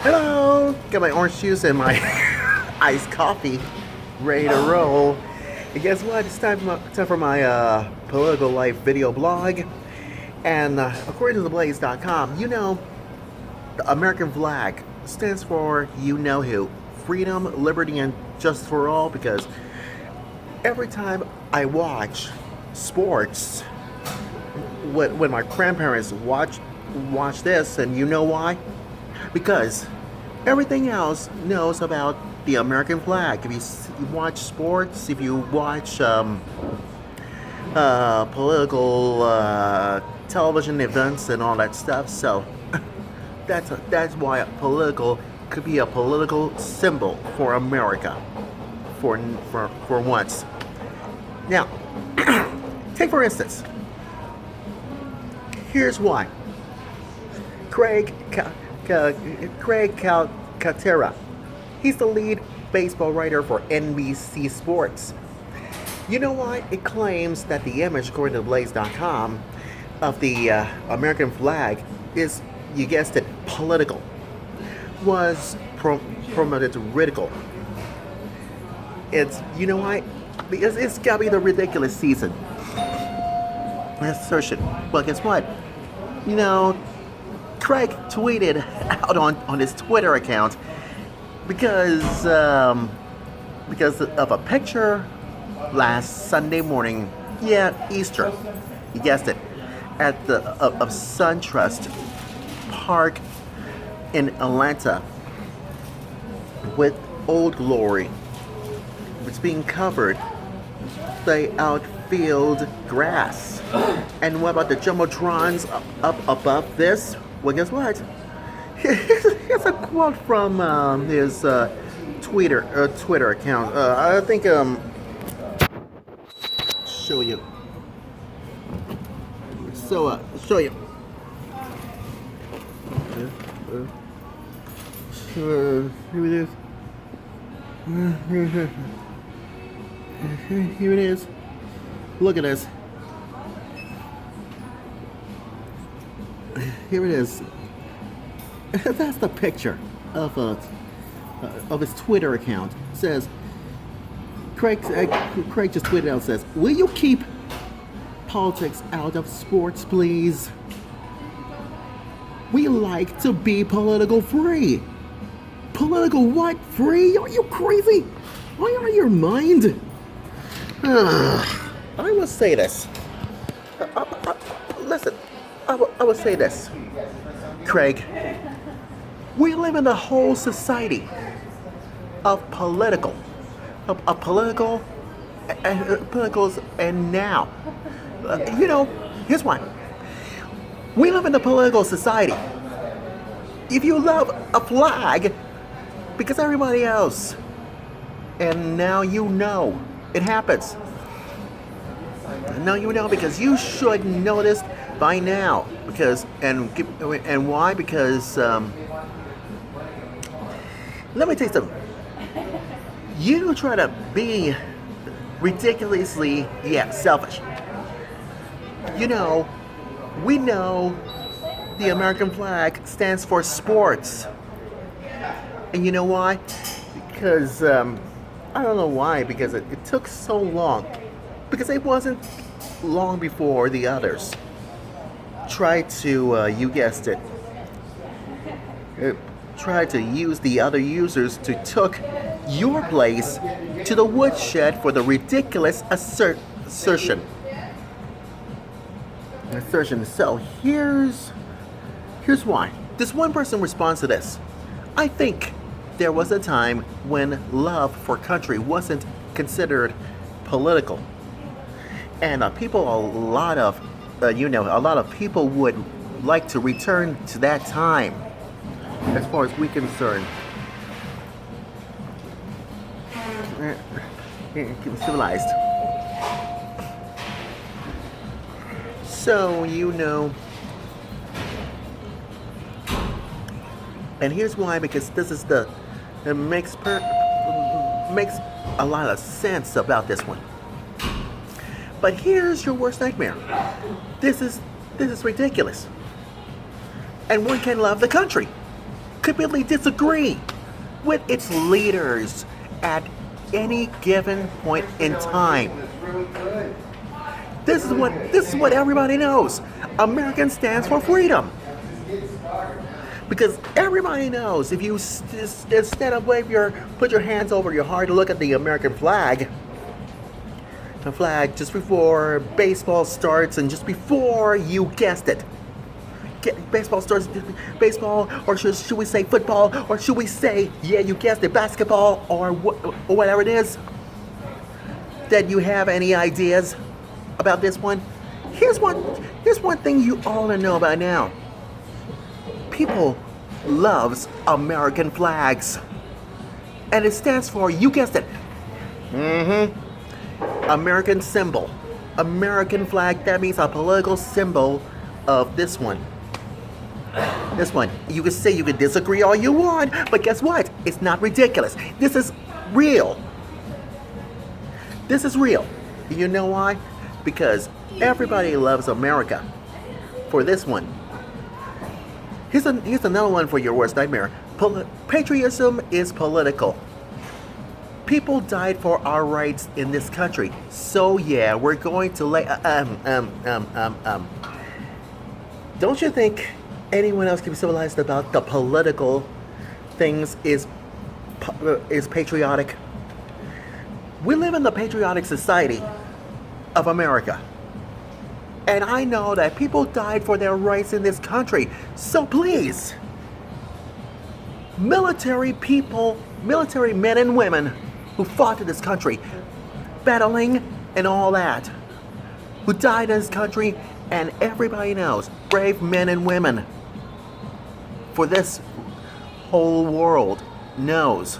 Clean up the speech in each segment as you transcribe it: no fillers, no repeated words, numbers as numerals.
Hello! Got my orange juice and my iced coffee ready to roll. And guess what? It's time for my political life video blog. And according to theblaze.com, the American flag stands for you know who. Freedom, liberty, and justice for all. Because every time I watch sports, when my grandparents watch this, and you know why? Because everything else knows about the American flag. If you watch sports, if you watch political television events and all that stuff, so that's why a political could be a political symbol for America, for once. Now, take for instance. Here's why. Craig Calcaterra. He's the lead baseball writer for NBC Sports. You know why? It claims that the image, according to Blaze.com, of the American flag is, you guessed it, political. Was promoted to ridicule. It's, you know why? Because it's gotta be the ridiculous season. Assertion. Well, guess what? Craig tweeted out on his Twitter account because of a picture last Sunday morning. Yeah, Easter. You guessed it. At the of SunTrust Park in Atlanta with Old Glory. It's being covered by outfield grass. And what about the jumbotrons up above this? Well, guess what? Here's a quote from his Twitter account. I think show you. Show you. Here it is. Here it is. Look at this. Here it is. That's the picture of his Twitter account. It says, Craig just tweeted out, says, "Will you keep politics out of sports, please? We like to be political free." Political what? Free? Are you crazy? Are you out of your mind? I will say this. Listen, I will say this. Craig, we live in a whole society of politicals and now. Here's why. We live in a political society. If you love a flag, because everybody else, and now you know it happens. Now you know, because you should know this by now. And why? Because let me tell you something. You try to be ridiculously selfish. We know the American flag stands for sports. And you know why? Because, I don't know why, because it took so long. Because it wasn't long before the others tried to, you guessed it, tried to use the other users to took your place to the woodshed for the ridiculous assertion. So here's why. This one person responds to this. I think there was a time when love for country wasn't considered political, and a lot of people would like to return to that time. As far as we're concerned, civilized. So and here's why, because this is it makes a lot of sense about this one. But here's your worst nightmare. This is ridiculous. And one can love the country. completely disagree with its leaders at any given point in time. This is what everybody knows. American stands for freedom. Because everybody knows if you instead of put your hands over your heart to look at the American flag, the flag just before baseball starts and just before you guessed it, baseball starts, baseball, or should we say football, or should we say, yeah, you guessed it, basketball, or whatever it is. That you have any ideas about this one? Here's one thing you all know about now. People loves American flags, and it stands for, you guessed it, American symbol, American flag. That means a political symbol of this one. This one. You can say, you can disagree all you want, but guess what? It's not ridiculous. This is real. This is real. You know why? Because everybody loves America for this one. Here's another one for your worst nightmare. Patriotism is political. People died for our rights in this country. So yeah, we're going to lay. Don't you think anyone else can be civilized about the political things is patriotic? We live in the patriotic society of America. And I know that people died for their rights in this country. So please, military men and women who fought in this country, battling and all that, who died in this country, and everybody knows, brave men and women for this whole world knows.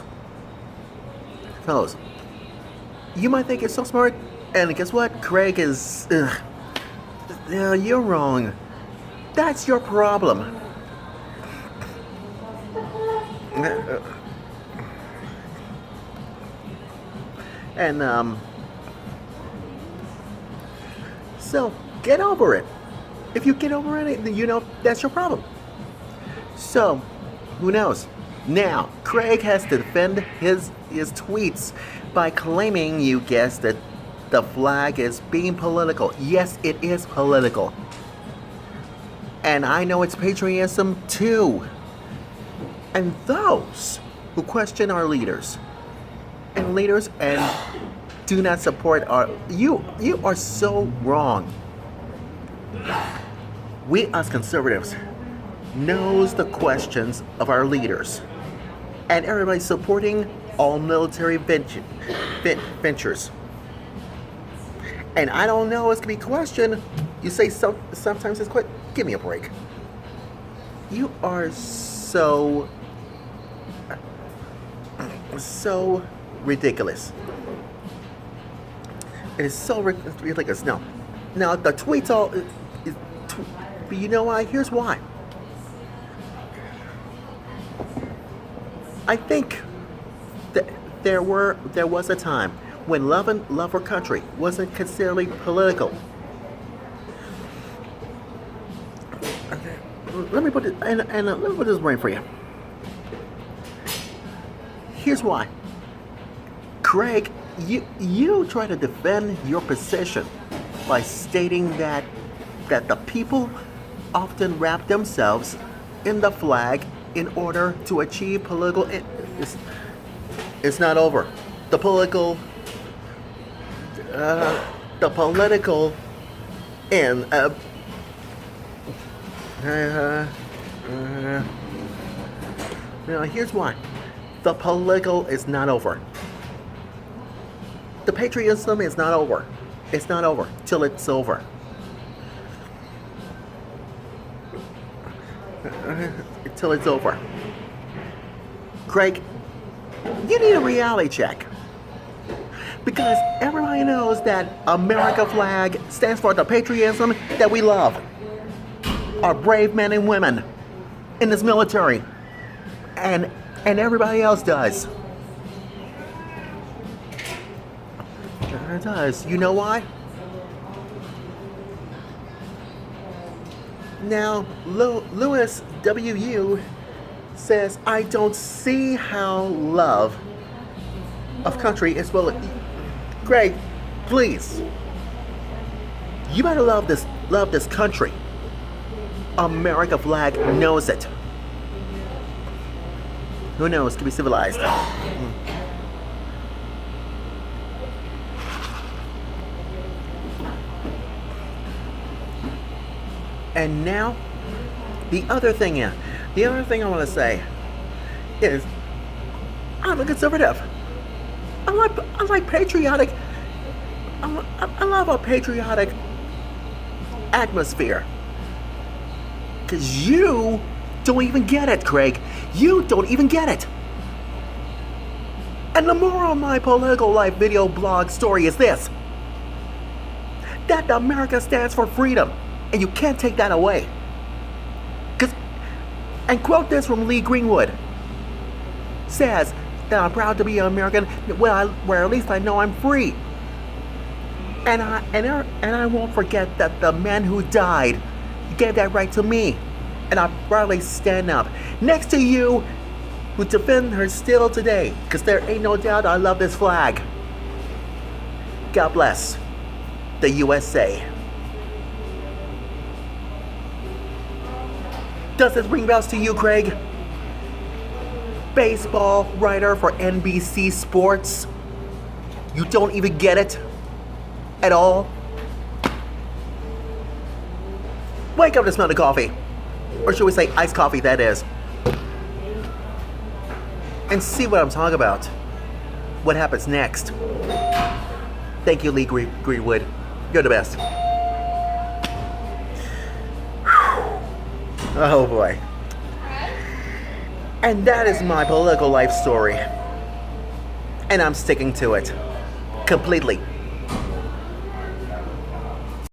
You might think you're so smart, and guess what? Craig is... No, you're wrong. That's your problem. And, so, get over it. If you get over it, then you know that's your problem. So, who knows? Now, Craig has to defend his tweets by claiming, you guessed it, the flag is being political. Yes, it is political. And I know it's patriotism too. And those who question our leaders and do not support you are so wrong. We as conservatives knows the questions of our leaders, and everybody supporting all military ventures. And I don't know, it's gonna be questioned. You say sometimes it's quite. Give me a break. You are so ridiculous. It is so ridiculous. Now the tweets all. But you know why? Here's why. I think that there was a time when love for country wasn't considered political. Let me put it let me put this brain for you. Here's why. Craig, you try to defend your position by stating that the people often wrap themselves in the flag in order to achieve political. It's not over. The political and here's why. The political is not over. The patriotism is not over. It's not over till it's over. Till it's over. Craig, you need a reality check. Because everybody knows that America flag stands for the patriotism that we love. Our brave men and women in this military. And everybody else does. It does. You know why? Now, Lewis W.U. says, I don't see how love of country is well. Greg, please. You better love this country. America flag knows it. Who knows? Can be civilized. And now, the other thing I want to say is, I'm a conservative. I like patriotic. I love a patriotic atmosphere. Because you don't even get it, Craig. You don't even get it. And the moral of my political life video blog story is this: that America stands for freedom, and you can't take that away. And quote this from Lee Greenwood, says that I'm proud to be an American, where at least I know I'm free. And I won't forget that the man who died gave that right to me. And I proudly stand up next to you who defend her still today. Because there ain't no doubt I love this flag. God bless the USA. Does this ring bells to you, Craig? Baseball writer for NBC Sports? You don't even get it? At all? Wake up to smell the coffee. Or should we say iced coffee, that is. And see what I'm talking about. What happens next. Thank you, Lee Greenwood. You're the best. Oh boy. And that is my political life story. And I'm sticking to it. Completely.